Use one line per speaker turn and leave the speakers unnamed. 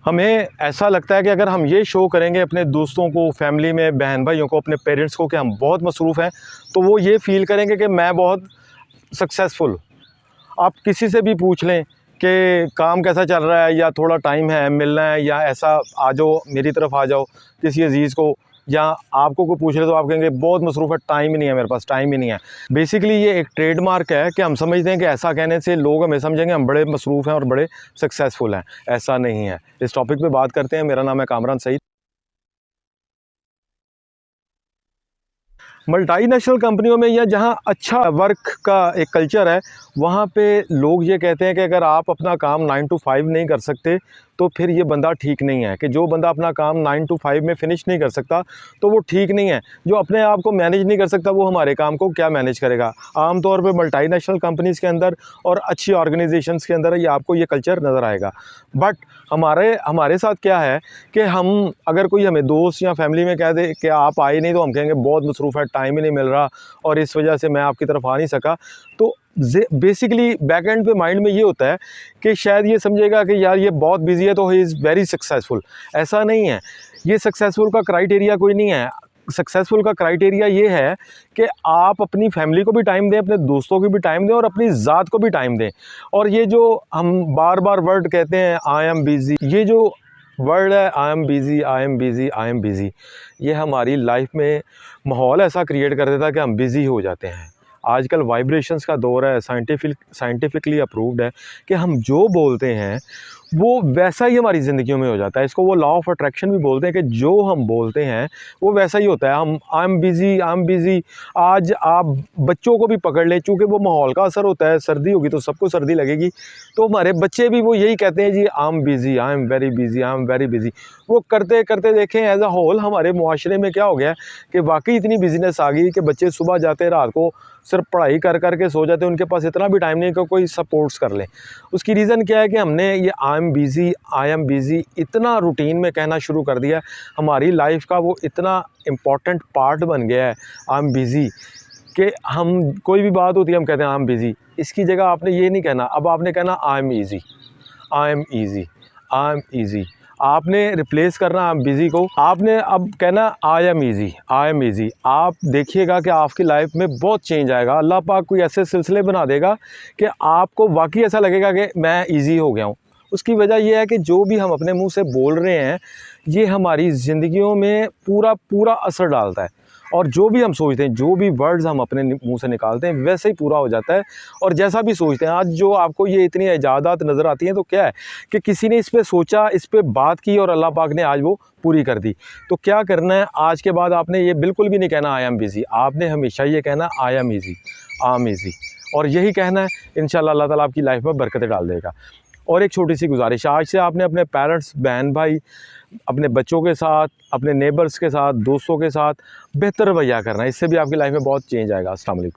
हमें ऐसा लगता है कि अगर हम ये शो करेंगे अपने दोस्तों को, फैमिली में बहन भाइयों को, अपने पेरेंट्स को कि हम बहुत मसरूफ़ हैं, तो वो ये फ़ील करेंगे कि मैं बहुत सक्सेसफुल। आप किसी से भी पूछ लें कि काम कैसा चल रहा है, या थोड़ा टाइम है मिलना है, या ऐसा आ जाओ मेरी तरफ आ जाओ किसी अजीज़ को, या आपको कोई पूछ ले तो आप कहेंगे बहुत मसरूफ़ है, टाइम ही नहीं है मेरे पास, टाइम ही नहीं है। बेसिकली ये एक ट्रेडमार्क है कि हम समझते हैं कि ऐसा कहने से लोग हमें समझेंगे हम बड़े मसरूफ़ हैं और बड़े सक्सेसफुल हैं। ऐसा नहीं है। इस टॉपिक पे बात करते हैं। मेरा नाम है कामरान सईद। मल्टीनेशनल कंपनियों में या जहाँ अच्छा वर्क का एक कल्चर है, वहाँ पे लोग ये कहते हैं कि अगर आप अपना काम 9 टू 5 नहीं कर सकते तो फिर ये बंदा ठीक नहीं है। कि जो बंदा अपना काम 9 टू 5 में फ़िनिश नहीं कर सकता तो वो ठीक नहीं है। जो अपने आप को मैनेज नहीं कर सकता वो हमारे काम को क्या मैनेज करेगा। आम तौर पे मल्टीनेशनल कंपनीज़ के अंदर और अच्छी ऑर्गेनाइजेशंस के अंदर ये आपको ये कल्चर नज़र आएगा। बट हमारे साथ क्या है कि हम अगर कोई हमें दोस्त या फैमिली में कह दे कि आप आए नहीं, तो हम कहेंगे बहुत मसरूफ़ है, टाइम ही नहीं मिल रहा और इस वजह से मैं आपकी तरफ आ नहीं सका। तो बेसिकली बैक एंड पे माइंड में ये होता है कि शायद ये समझेगा कि यार ये बहुत बिजी है तो ही इज़ वेरी सक्सेसफुल। ऐसा नहीं है। ये सक्सेसफुल का क्राइटेरिया कोई नहीं है। सक्सेसफुल का क्राइटेरिया ये है कि आप अपनी फैमिली को भी टाइम दें, अपने दोस्तों को भी टाइम दें और अपनी ज़ात को भी टाइम दें। और ये जो हम बार बार वर्ड कहते हैं आई एम बिज़ी, ये जो वर्ड है आई am busy, I am busy, I am busy, ये हमारी लाइफ में माहौल ऐसा क्रिएट कर देता है कि हम बिज़ी हो जाते हैं। आजकल वाइब्रेशंस का दौर है, साइंटिफिकली अप्रूव्ड है कि हम जो बोलते हैं वो वैसा ही हमारी ज़िंदगियों में हो जाता है। इसको वो लॉ ऑफ अट्रैक्शन भी बोलते हैं कि जो हम बोलते हैं वो वैसा ही होता है। हम आई am busy, I am busy, आज आप बच्चों को भी पकड़ लें, चूँकि वो माहौल का असर होता है। सर्दी होगी तो सबको सर्दी लगेगी, तो हमारे बच्चे भी वो यही कहते हैं जी I am busy, I am very busy, I am very busy. वो करते करते देखें एज अ होल हमारे मुआशरे में क्या हो गया है कि वाकई इतनी बिज़ीनेस आ गई कि बच्चे सुबह जाते रात को सिर्फ पढ़ाई कर कर के सो जाते हैं। उनके पास इतना भी टाइम नहीं कि कोई सपोर्ट्स कर ले। उसकी रीज़न क्या है कि हमने ये आई am busy, I am busy इतना रूटीन में कहना शुरू कर दिया है। हमारी लाइफ का वो इतना इम्पॉर्टेंट पार्ट बन गया है आई एम बिज़ी, कि हम कोई भी बात होती है हम कहते हैं आई एम बिज़ी। इसकी जगह आपने ये नहीं कहना, अब आपने कहना I am easy, I am easy, I am easy. आपने रिप्लेस करना आई एम बिज़ी को, आपने अब कहना I am easy, I am easy. आप देखिएगा कि आपकी लाइफ में बहुत चेंज आएगा। अल्लाह पाक कोई ऐसे सिलसिले बना देगा कि आपको वाकई ऐसा लगेगा कि मैं ईज़ी हो गया हूँ। उसकी वजह यह है कि जो भी हम अपने मुंह से बोल रहे हैं ये हमारी ज़िंदगियों में पूरा पूरा असर डालता है। और जो भी हम सोचते हैं, जो भी वर्ड्स हम अपने मुंह से निकालते हैं वैसे ही पूरा हो जाता है। और जैसा भी सोचते हैं, आज जो आपको ये इतनी इजादात नज़र आती हैं तो क्या है कि किसी ने इस पे सोचा, इस पे बात की और अल्लाह पाक ने आज वो पूरी कर दी। तो क्या करना है, आज के बाद आपने ये बिल्कुल भी नहीं कहना आई एम बिज़ी। आपने हमेशा ये कहना I am easy, I am easy, और यही कहना है। इंशाल्लाह अल्लाह ताला आपकी लाइफ में बरकतें डाल देगा। और एक छोटी सी गुजारिश, आज से आपने अपने पेरेंट्स, बहन भाई, अपने बच्चों के साथ, अपने नेबर्स के साथ, दोस्तों के साथ बेहतर रवैया करना है। इससे भी आपकी लाइफ में बहुत चेंज आएगा। अस्सलाम वालेकुम।